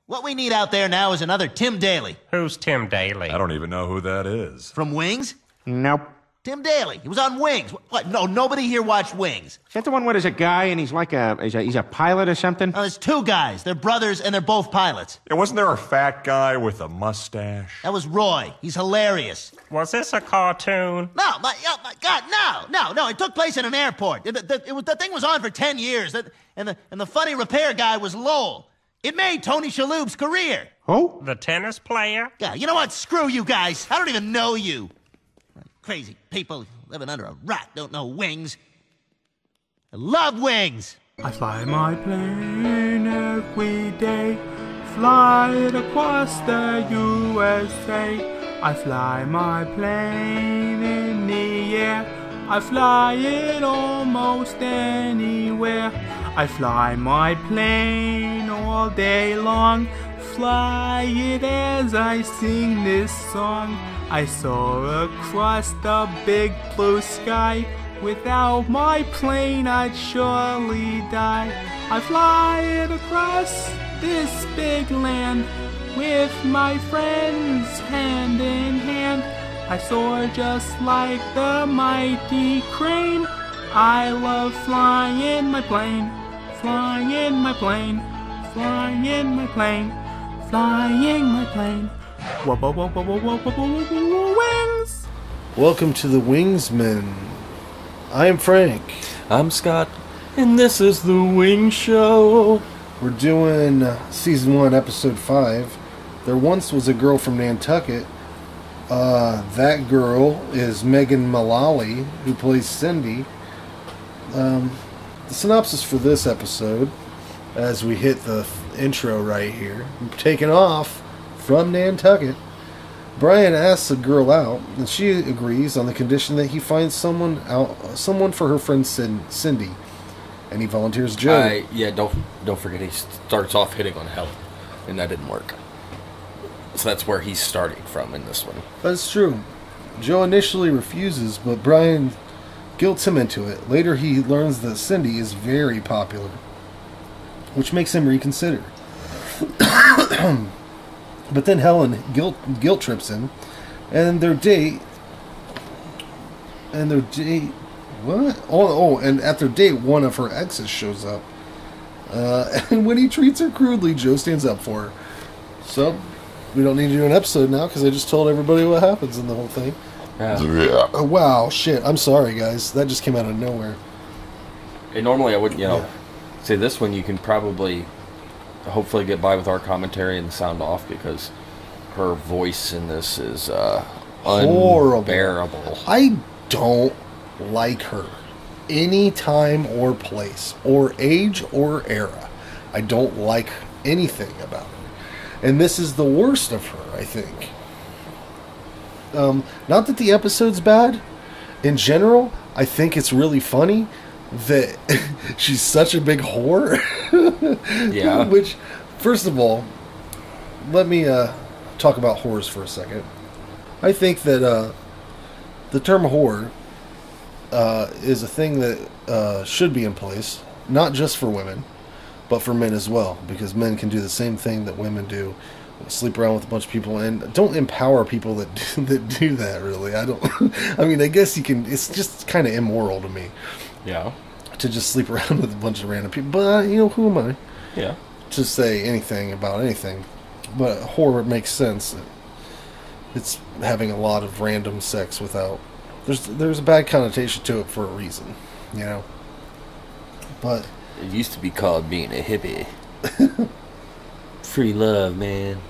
What we need out there now is another Tim Daly. Who's Tim Daly? I don't even know who that is. From Wings? Nope. Tim Daly. He was on Wings. What? No, nobody here watched Wings. Is that the one where there's a guy and he's like he's a pilot or something? Oh, there's two guys. They're brothers and they're both pilots. And wasn't there a fat guy with a mustache? That was Roy. He's hilarious. Was this a cartoon? No, my God, no. It took place in an airport. The thing was on for 10 years. And the funny repair guy was Lowell. It made Tony Shalhoub's career. Who? The tennis player? Yeah, you know what? Screw you guys. I don't even know you. Crazy people living under a rock don't know Wings. I love Wings. I fly my plane every day, fly it across the USA. I fly my plane in the air, I fly it almost anywhere. I fly my plane all day long, fly it as I sing this song. I soar across the big blue sky. Without my plane I'd surely die. I fly it across this big land with my friends hand in hand. I soar just like the mighty crane. I love flying my plane, flying my plane, flying my plane, flying my plane. Whoa, whoa, whoa, whoa, whoa, whoa, whoa, whoa, wings! Welcome to the Wingsmen. I am Frank. I'm Scott, and this is the Wing Show. We're doing Season 1, Episode 5. There once was a girl from Nantucket. That girl is Megan Mullally, who plays Cindy. The synopsis for this episode, as we hit the intro right here, we're taking off from Nantucket. Brian asks a girl out, and she agrees on the condition that he finds someone for her friend Cindy, and he volunteers Joe. Don't forget he starts off hitting on Helen, and that didn't work. So that's where he's starting from in this one. That's true. Joe initially refuses, but Brian guilts him into it. Later he learns that Cindy is very popular, which makes him reconsider. But then Helen guilt trips him, and their date. What? And at their date, one of her exes shows up. And when he treats her crudely, Joe stands up for her. So, we don't need to do an episode now, because I just told everybody what happens in the whole thing. Yeah. Oh, wow, shit. I'm sorry, guys. That just came out of nowhere. And normally I wouldn't, say this one you can probably hopefully get by with our commentary and the sound off, because her voice in this is horrible, unbearable. I don't like her any time or place or age or era. I don't like anything about her, and this is the worst of her, I think. Not that the episode's bad. In general, I think it's really funny that she's such a big whore. Yeah. Which, first of all, let me talk about whores for a second. I think that the term whore is a thing that should be in place, not just for women, but for men as well, because men can do the same thing that women do. Sleep around with a bunch of people, and don't empower people that do that, really. I mean, I guess you can. It's just kind of immoral to me. Yeah. To just sleep around with a bunch of random people. But, who am I? Yeah. To say anything about anything. But horror makes sense. It's having a lot of random sex without... There's a bad connotation to it for a reason, But... It used to be called being a hippie. Free love, man.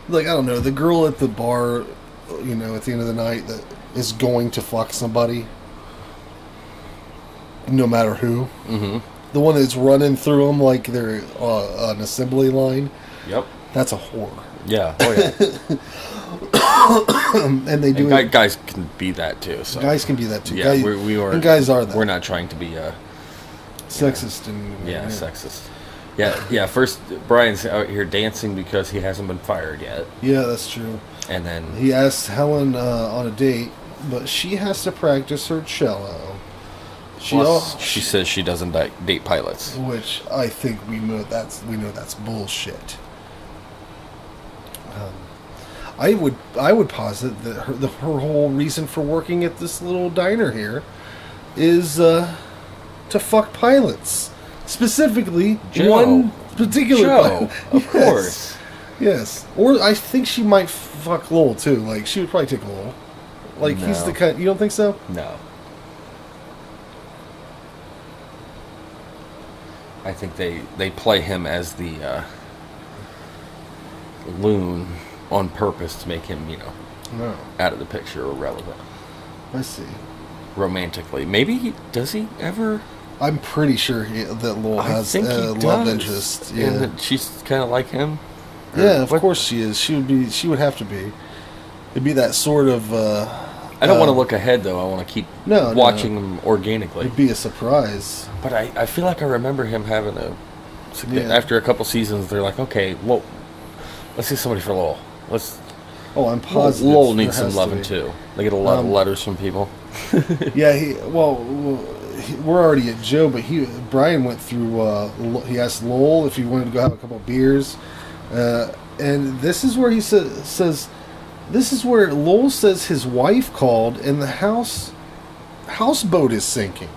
Like, I don't know, the girl at the bar, at the end of the night that is going to fuck somebody, no matter who. Mm-hmm. The one that's running through them like they're an assembly line. Yep. That's a whore. Yeah. Oh, yeah. And they do it. Guys can be that, too. So. Guys can be that, too. Yeah, and guys are that. We're not trying to be... sexist. Sexist. Yeah. First, Brian's out here dancing because he hasn't been fired yet. Yeah, that's true. And then... He asked Helen on a date, but she has to practice her cello. She says she doesn't date pilots. Which I think we know that's bullshit. I would posit that her whole reason for working at this little diner here is to fuck pilots, specifically Joe. one particular pilot. Of Yes. course. Yes, or I think she might fuck Lowell too. Like she would probably take Lowell. Like he's No. the kind. You don't think so? No. I think they play him as the loon on purpose to make him, No, out of the picture or relevant. I see. Romantically. Maybe does he ever? I'm pretty sure that Lowell has I think a he love does. interest. And Yeah, that she's kind of like him. yeah. Of What- course she is. She would be. She would have to be. It'd be that sort of. I don't want to look ahead though. I want to keep No, watching him organically. It'd be a surprise. But I feel like I remember him having Yeah. after a couple seasons. They're like, okay, well, let's see somebody for Lowell. Oh, I'm positive. Lowell there needs some has to loving be. too. They get a lot of letters from people. Yeah, we're already at Joe, but Brian went through. He asked Lowell if he wanted to go have a couple beers, and this is where he says, this is where Lowell says his wife called and the houseboat is sinking.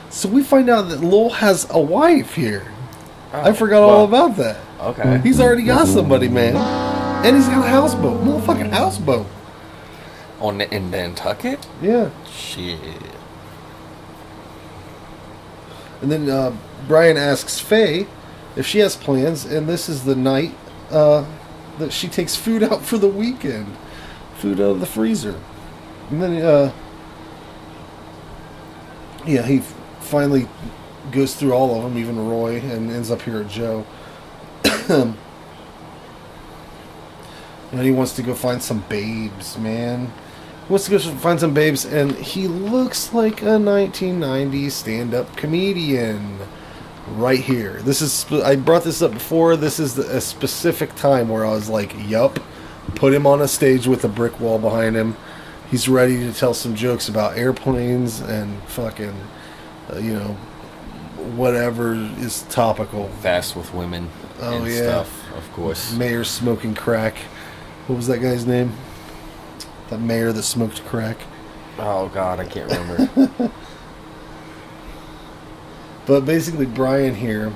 So we find out that Lowell has a wife here. I forgot all about that. Okay. He's already got somebody, man, and he's got a houseboat, motherfucking houseboat. In Nantucket? Yeah. Shit. And then Brian asks Faye if she has plans, and this is the night that she takes food out for the weekend. Food out of the freezer. And then, he finally goes through all of them, even Roy, and ends up here at Joe. And he wants to go find some babes, man. He wants to go find some babes, and he looks like a 1990s stand-up comedian right here. This is, I brought this up before. This is a specific time where I was like, yup, put him on a stage with a brick wall behind him. He's ready to tell some jokes about airplanes and fucking, whatever is topical. Fast with women and stuff, of course. Mayor smoking crack. What was that guy's name? That mayor that smoked crack. Oh, God, I can't remember. But basically, Brian here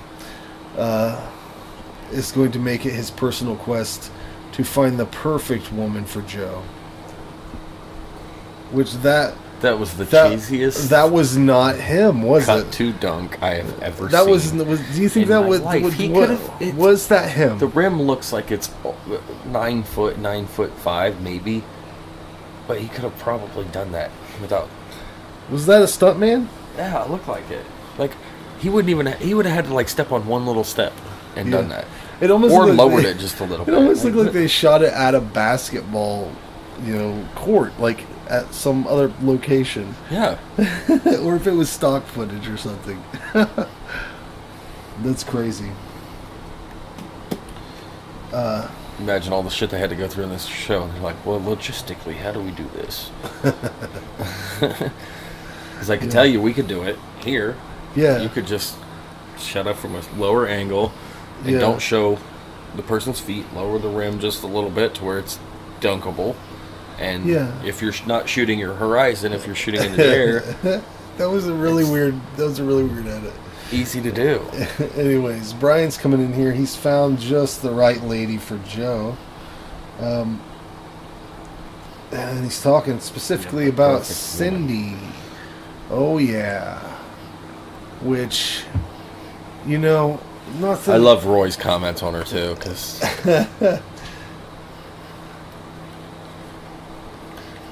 is going to make it his personal quest to find the perfect woman for Joe. Which that was the cheesiest That was not him, was cut it? to dunk I have ever That seen. do you think in that my was life. He what, could've- was that him? The rim looks like it's 9 foot, 9'5", maybe. But he could have probably done that without. Was that a stuntman? Yeah, it looked like it. Like he would have had to like step on one little step and done that. It almost or looked like lowered they- it just a little It bit. almost looked like they shot it at a basketball, court, like at some other location. Yeah. Or if it was stock footage or something. That's crazy. Imagine all the shit they had to go through in this show, and they're like, "Well, logistically, how do we do this?" Because I could tell you, we could do it here. Yeah. You could just shut up from a lower angle, and Yeah. don't show the person's feet. Lower the rim just a little bit to where it's dunkable. And if you're not shooting your horizon, if you're shooting in the air, That was a really weird edit. easy to do. Anyways, Brian's coming in here. He's found just the right lady for Joe. And he's talking specifically about perfect Cindy. Oh, yeah. Which, nothing. I love Roy's comments on her too, because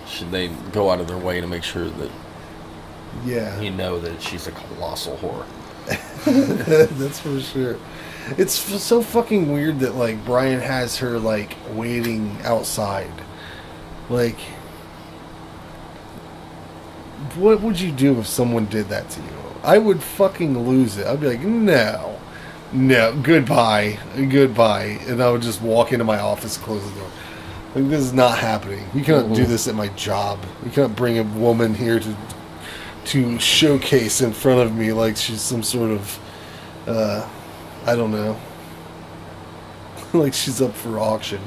should they go out of their way to make sure that you know that she's a colossal whore. That's for sure. It's so fucking weird that like Brian has her like waiting outside. Like, what would you do if someone did that to you? I would fucking lose it. I'd be like, no, goodbye, and I would just walk into my office, close the door. Like, this is not happening. You cannot do this at my job. You cannot bring a woman here to to showcase in front of me like she's some sort of, I don't know, like she's up for auction.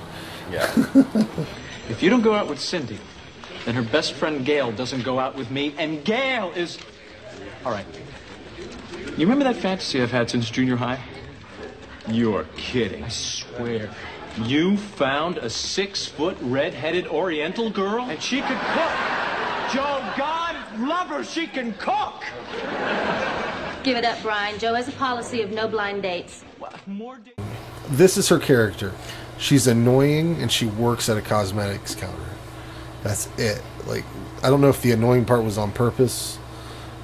Yeah. If you don't go out with Cindy, then her best friend Gail doesn't go out with me, and Gail is... All right. You remember that fantasy I've had since junior high? You're kidding. I swear. You found a 6-foot red-headed Oriental girl? And she could cook. Joe, God love her, she can cook. Give it up, Brian. Joe has a policy of no blind dates. This is her character. She's annoying and she works at a cosmetics counter. That's it. Like, I don't know if the annoying part was on purpose.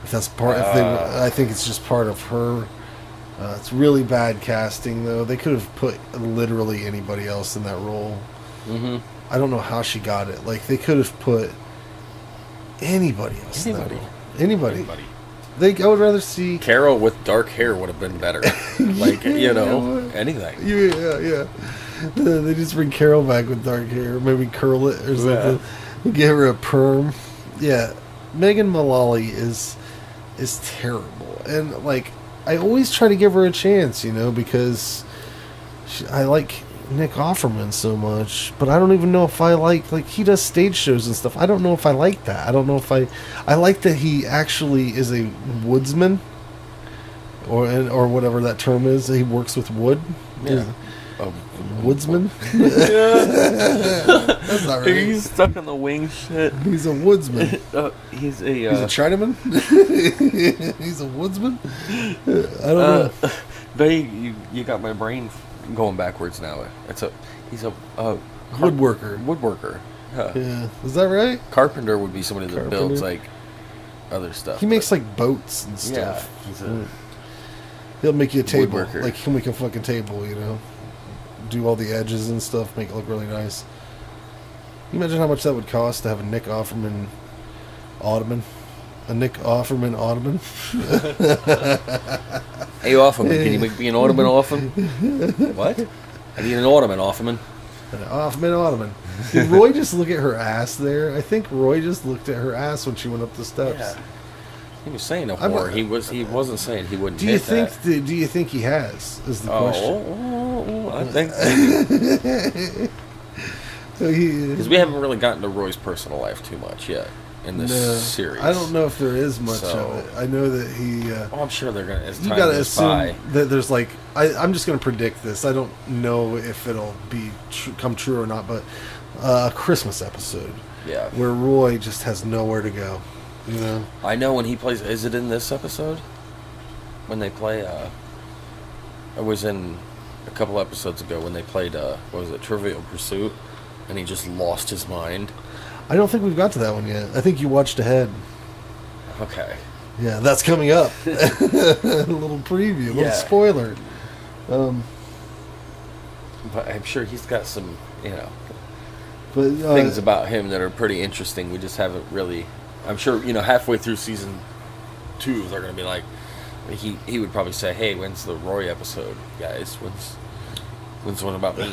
If that's part, I think it's just part of her. It's really bad casting, though. They could have put literally anybody else in that role. Mm-hmm. I don't know how she got it. Like, they could have put anybody else in that role. Anybody. I would rather see Carol with dark hair would have been better. Like, anything. Yeah. They just bring Carol back with dark hair. Maybe curl it or something. Yeah. Give her a perm. Yeah. Megan Mullally is terrible. And, like, I always try to give her a chance, because I like Nick Offerman so much. But I don't even know if I like he does stage shows and stuff. I don't know if I like that. I don't know if I like that he actually is a woodsman. Or whatever that term is. He works with wood. Yeah. Woodsman? That's not right. He's stuck on the wing shit. He's a woodsman. He's a Chinaman? He's a woodsman? I don't know. But you got my brain going backwards now. He's a woodworker. Woodworker. Yeah. Is that right? Carpenter would be somebody that builds like other stuff. He makes like boats and stuff. Yeah. He'll make you a table. Woodworker. Like he'll make a fucking table, do all the edges and stuff, make it look really nice. Can you imagine how much that would cost to have a Nick Offerman ottoman? A Nick Offerman ottoman? Hey, Offerman, can you make me an ottoman Offerman? What? I need an ottoman Offerman. An ottoman. Did Roy just look at her ass there? I think Roy just looked at her ass when she went up the steps. Yeah. He was saying a whore. He wasn't saying he wouldn't. Do you think he has? Is the question. I think because we haven't really gotten to Roy's personal life too much yet in this series. I don't know if there is much of it. I know that he. I'm sure they're gonna. As you time gotta goes assume by, that there's like. I'm just gonna predict this. I don't know if it'll come true or not, but a Christmas episode. Yeah. Where Roy just has nowhere to go. I know when he plays. Is it in this episode? When they play. It was in a couple episodes ago when they played. What was it? Trivial Pursuit, and he just lost his mind. I don't think we've got to that one yet. I think you watched ahead. Okay. Yeah, that's coming up. A little preview, a little spoiler. But I'm sure he's got some, but, things about him that are pretty interesting. We just haven't really. I'm sure, halfway through season 2, they're going to be like, he would probably say, "Hey, when's the Roy episode, guys? When's the one about me?"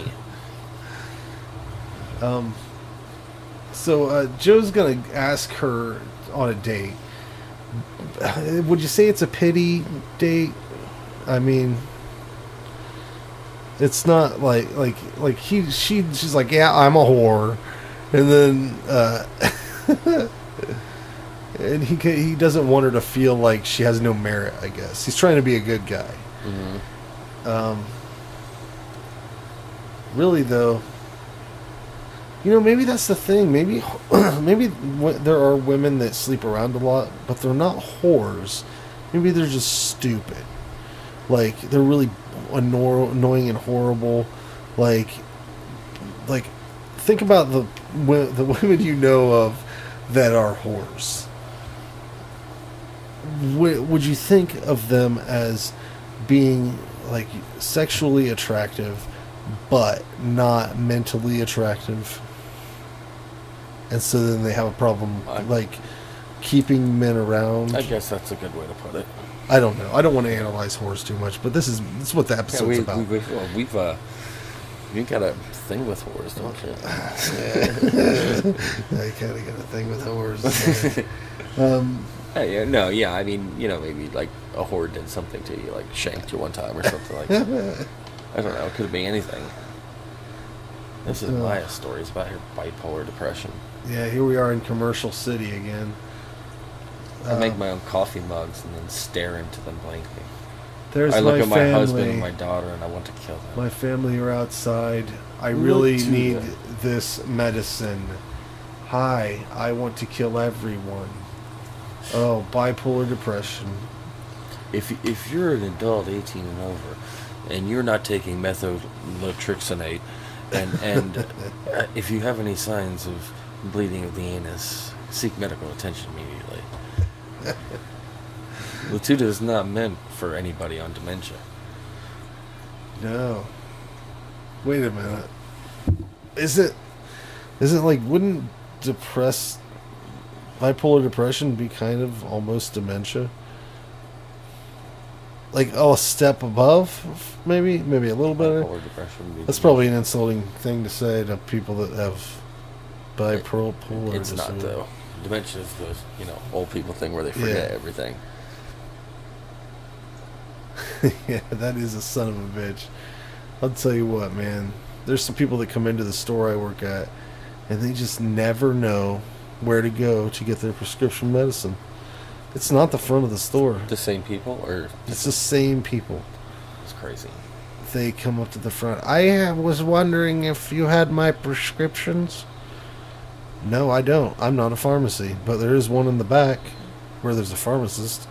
So Joe's gonna ask her on a date. Would you say it's a pity date? I mean, it's not like she's like, yeah, I'm a whore, and then and he doesn't want her to feel like she has no merit. I guess he's trying to be a good guy. Mm-hmm. Really though. Maybe that's the thing. Maybe there are women that sleep around a lot, but they're not whores. Maybe they're just stupid. Like, they're really annoying and horrible. Like, think about the women you know of that are whores. Would you think of them as being, like, sexually attractive, but not mentally attractive? And so then they have a problem, like, keeping men around. I guess that's a good way to put it. I don't know. I don't want to analyze whores too much, but this is what the episode's about. We've got a thing with whores, don't you? I kind of got a thing with whores. Hey, no, yeah, I mean, maybe like a whore did something to you, like shanked you one time or something like that. I don't know, it could be anything. This is Maya's story. It's about her bipolar depression. Yeah, here we are in Commercial City again. I make my own coffee mugs and then stare into them blankly. There's I look at my family. husband and my daughter and I want to kill them. My family are outside. I really to need them. this medicine. Hi, I want to kill everyone. Oh, bipolar depression. If you're an adult 18 and over and you're not taking methotrexate and if you have any signs of bleeding of the anus, seek medical attention immediately. Latuda is not meant for anybody on dementia. No. Wait a minute. Is it like, wouldn't bipolar depression be kind of almost dementia? Like, a step above, maybe a little better. Bipolar depression would be That's probably an insulting thing to say to people that have bipolar It's disorder. not, though. Dementia is the, old people thing where they forget everything. Yeah, that is a son of a bitch. I'll tell you what, man. There's some people that come into the store I work at, and they just never know where to go to get their prescription medicine. It's not the front of the store. The same people, or It's the same people. it's crazy. They come up to the front. I was wondering if you had my prescriptions. No, I don't. I'm not a pharmacy, but there is one in the back where there's a pharmacist.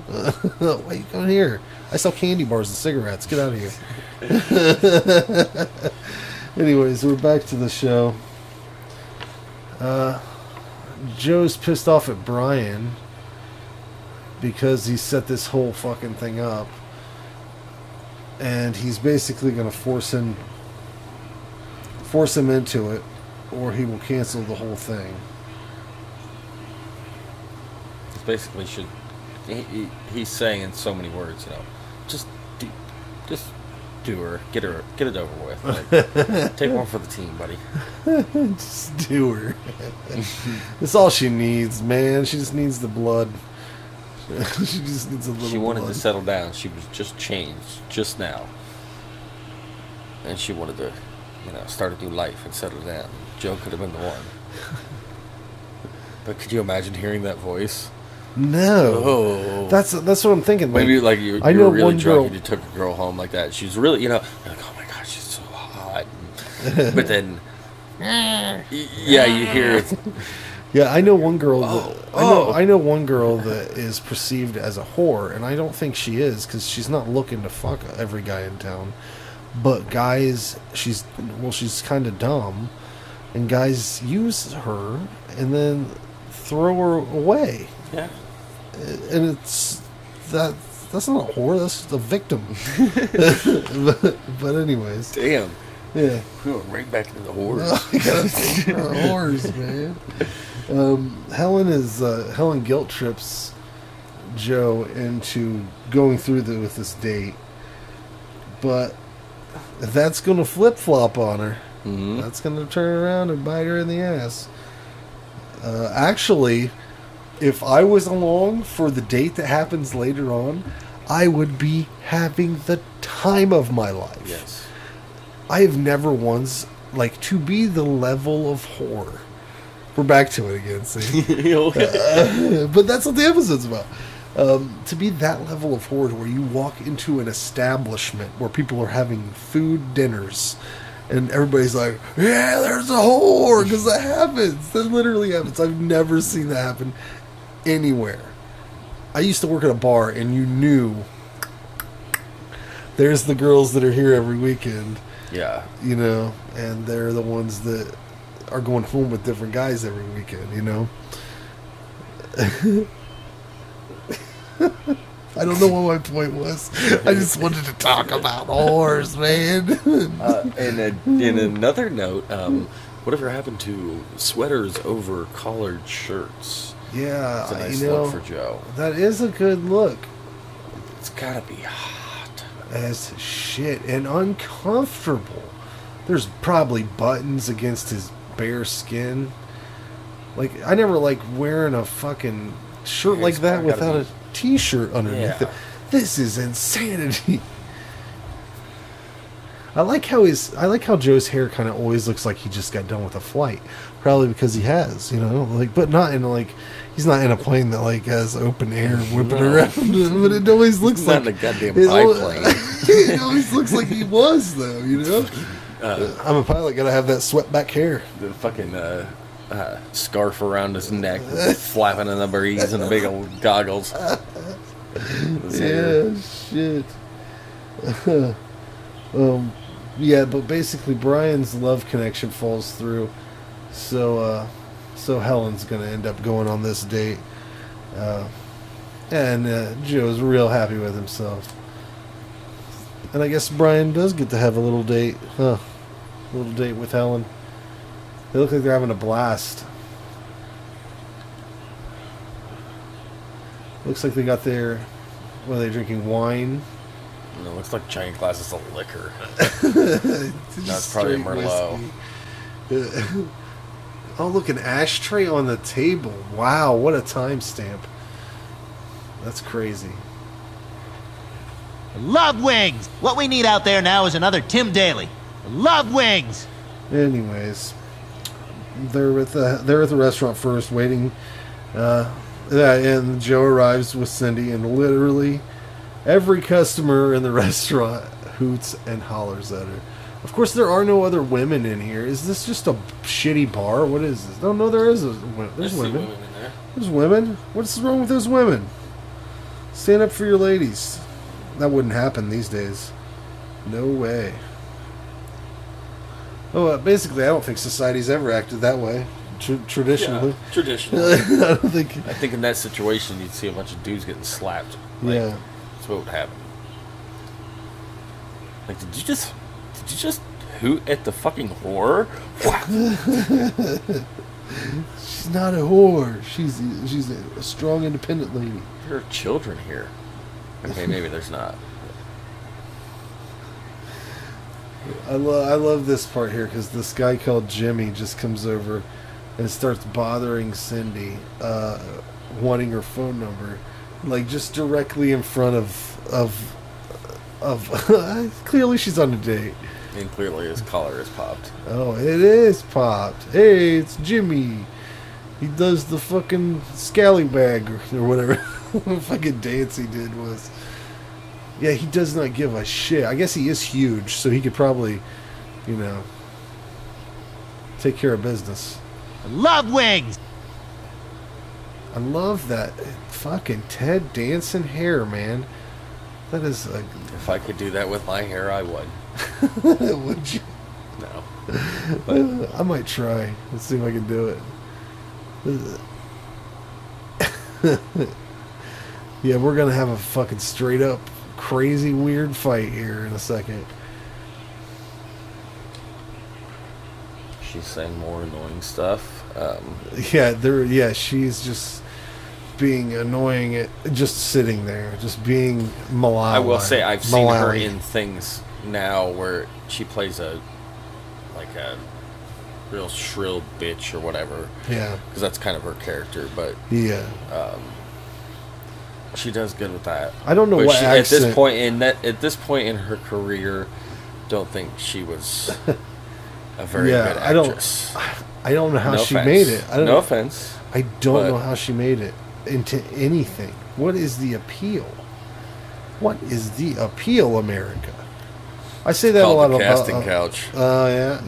Why are you coming here? I sell candy bars and cigarettes. Get out of here. Anyways, we're back to the show. Joe's pissed off at Brian because he set this whole fucking thing up. And he's basically going to force him into it, or he will cancel the whole thing. It's basically he's saying in so many words, just do her, get it over with. Like, take one for the team, buddy. Just do her. That's all she needs, man. She just needs the blood. She just needs a little. She wanted blood. to settle down. She was just changed just now, and she wanted to, start a new life and settle down. Joe could have been the one. But could you imagine hearing that voice? No. Oh. That's what I'm thinking. Like, Maybe like you I were know really one drunk girl. and you took a girl home like that. She's really, you're like, oh my gosh, she's so hot. But then, yeah, you hear it. Yeah, I know one girl. I know one girl Oh. that is perceived as a whore, and I don't think she is because she's not looking to fuck every guy in town. But guys, she's kind of dumb, and guys use her and then throw her away. Yeah. And that's not a whore. That's a victim. but anyways, Damn. yeah. We went right back into the horror. Whores, man. Helen guilt trips Joe into going through with this date, but that's going to flip flop on her. Mm-hmm. That's going to turn around and bite her in the ass. Actually, if I was along for the date that happens later on, I would be having the time of my life. Yes. I have never once, to be the level of horror. We're back to it again, see? But that's what the episode's about. To be that level of horror where you walk into an establishment where people are having food dinners and everybody's like, yeah, there's a whore, because that happens. That literally happens. I've never seen that happen anywhere. I used to work at a bar and you knew there's the girls that are here every weekend. Yeah. And they're the ones that are going home with different guys every weekend, I don't know what my point was. I just wanted to talk about whores, man. In another note, whatever happened to sweaters over collared shirts? Yeah, It's a nice look for Joe. That is a good look. It's gotta be hot. As shit and uncomfortable. There's probably buttons against his bare skin. I never like wearing a fucking shirt like that without a t-shirt underneath Yeah. it. This is insanity. I like how Joe's hair kind of always looks like he just got done with a flight. Probably because he has, like, but not in like, he's not in a plane that like has open air whipping around. But it always looks He's like not in a goddamn biplane. It always looks like he was though, I'm a pilot, gotta have that swept back hair. The fucking scarf around his neck, flapping in the breeze, and the big old goggles. Yeah, shit. Yeah, but basically Brian's love connection falls through, so Helen's gonna end up going on this date, and Joe's real happy with himself, and I guess Brian does get to have a little date, a little date with Helen. They look like they're having a blast. Looks like they got their, what are they drinking, wine? It looks like giant glasses of liquor. That's probably a Merlot. Oh, look, an ashtray on the table. Wow, what a timestamp. That's crazy. Love wings. What we need out there now is another Tim Daly. Love wings. Anyways, they're at the restaurant first, waiting. And Joe arrives with Cindy, and literally every customer in the restaurant hoots and hollers at her. Of course, there are no other women in here. Is this just a shitty bar? What is this? No, there is. There's women. In there. There's women. What's wrong with those women? Stand up for your ladies. That wouldn't happen these days. No way. Oh, basically, I don't think society's ever acted that way. Traditionally. Yeah, traditionally. I don't think. I think in that situation, you'd see a bunch of dudes getting slapped. Yeah. That's what would happen. Like, did you just hoot at the fucking whore? She's not a whore. She's a strong, independent lady. There are children here. Okay, maybe there's not. I love this part here because this guy called Jimmy just comes over and starts bothering Cindy, wanting her phone number, like just directly in front of clearly she's on a date. And clearly his collar is popped. Oh, it is popped. Hey, it's Jimmy. He does the fucking scallywag or whatever fucking dance he did was. Yeah, he does not give a shit. I guess he is huge, so he could probably, take care of business. Love wings. I love that fucking Ted Danson hair, man. That is like... If I could do that with my hair, I would. Would you? No. But I might try. Let's see if I can do it. Yeah, we're gonna have a fucking straight up crazy weird fight here in a second. She's saying more annoying stuff. Yeah, she's just being annoying, just sitting there, just being malign. I will say I've seen her in things now where she plays a real shrill bitch or whatever. Yeah. Because that's kind of her character, but yeah. She does good with that. I don't know what accent. At this point in her career, don't think she was a very good actress. I don't know how she made it. No offense. I don't know how she made it into anything. What is the appeal? What is the appeal, America? I say that a lot about casting couch. Oh yeah.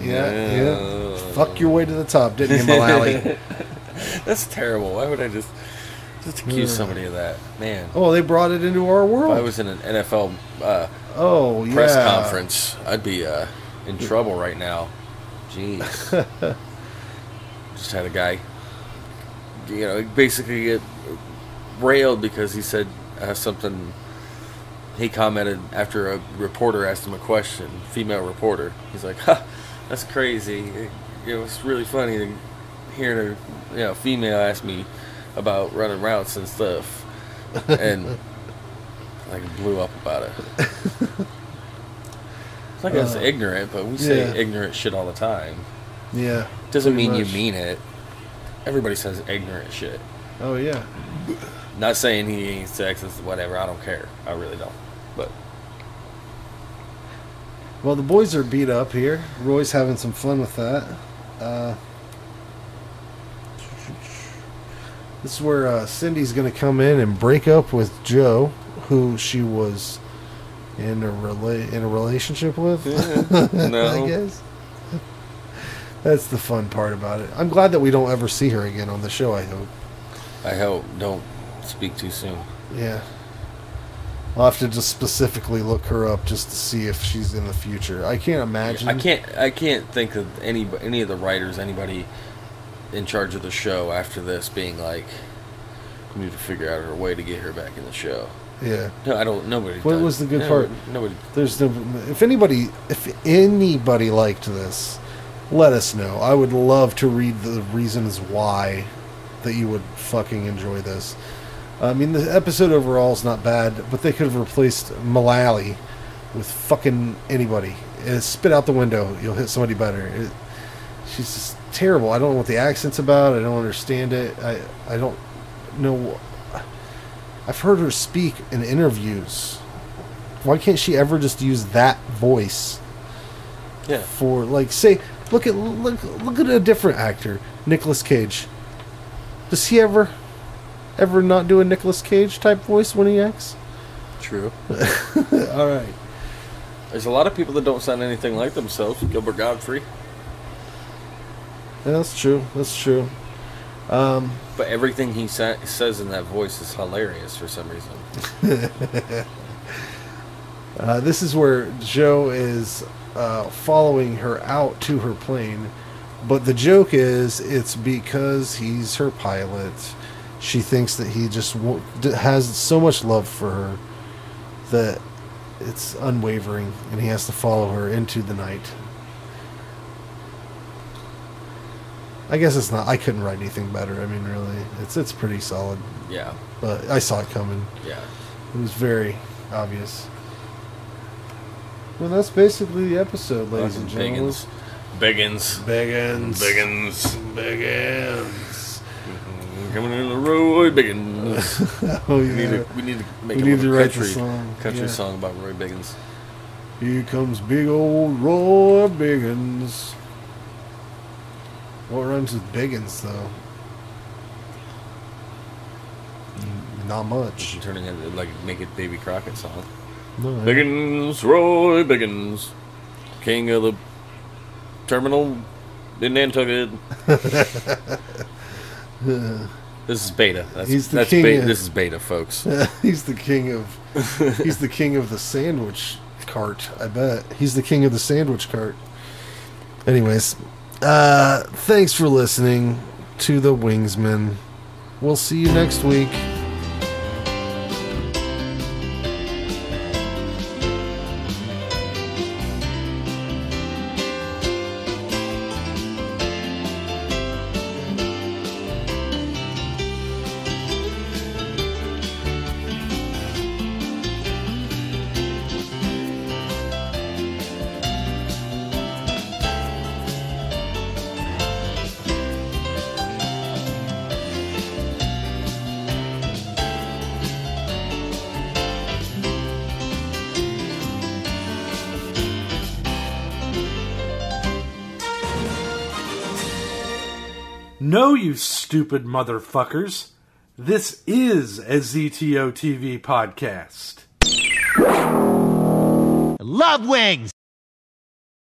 Fuck your way to the top, didn't you, Mullally? That's terrible. Why would I just accuse somebody of that, man? Oh, they brought it into our world. If I was in an NFL press conference, I'd be in trouble right now. Jeez. Just had a guy, basically get railed because he said something. He commented after a reporter asked him a question, female reporter. He's like, "Ha, that's crazy. It was really funny to hear a female ask me about running routes and stuff," and blew up about it. It's like it's ignorant, but we say ignorant shit all the time. Yeah. Doesn't mean you mean it. Everybody says ignorant shit. Oh, yeah. Not saying he ain't sexist, whatever. I don't care. I really don't. But Well, the boys are beat up here. Roy's having some fun with that. This is where Cindy's going to come in and break up with Joe, who she was in a relationship with. No. I guess. That's the fun part about it. I'm glad that we don't ever see her again on the show, I hope. I hope. Don't speak too soon. Yeah. I'll have to just specifically look her up just to see if she's in the future. I can't imagine. I can't think of any of the writers, anybody in charge of the show after this being like, we need to figure out a way to get her back in the show. Yeah. No, I don't. Nobody. What was the good part? Nobody. There's no. If anybody liked this, let us know. I would love to read the reasons why that you would fucking enjoy this. I mean, the episode overall is not bad, but they could have replaced Mullally with fucking anybody. Spit out the window. You'll hit somebody better. She's just terrible. I don't know what the accent's about. I don't understand it. I don't know. I've heard her speak in interviews. Why can't she ever just use that voice? Yeah. For, like, say, look at a different actor, Nicolas Cage. Does he ever not do a Nicolas Cage type voice when he acts? True. All right. There's a lot of people that don't sound anything like themselves. Gilbert Godfrey. Yeah, that's true. That's true. But everything he says in that voice is hilarious for some reason. This is where Joe is following her out to her plane. But the joke is, it's because he's her pilot. She thinks that he just has so much love for her that it's unwavering, and he has to follow her into the night. I guess it's not. I couldn't write anything better. I mean, really, it's pretty solid. Yeah. But I saw it coming. Yeah. It was very obvious. Well, that's basically the episode, ladies and gentlemen. Biggins. Coming in the Roy Biggins. Oh yeah. We need to make to write the country song. song about Roy Biggins. Here comes big old Roy Biggins. What rhymes with Biggins, though? Not much. Turning into like Naked Baby Crockett song. No, Biggins, Roy Biggins, king of the terminal in Nantucket. This is beta. This is beta, folks. He's the king of. He's the king of the sandwich cart. I bet he's the king of the sandwich cart. Anyways, thanks for listening to the Wingsmen. We'll see you next week. No, you stupid motherfuckers. This is a ZTO TV podcast. Love wings!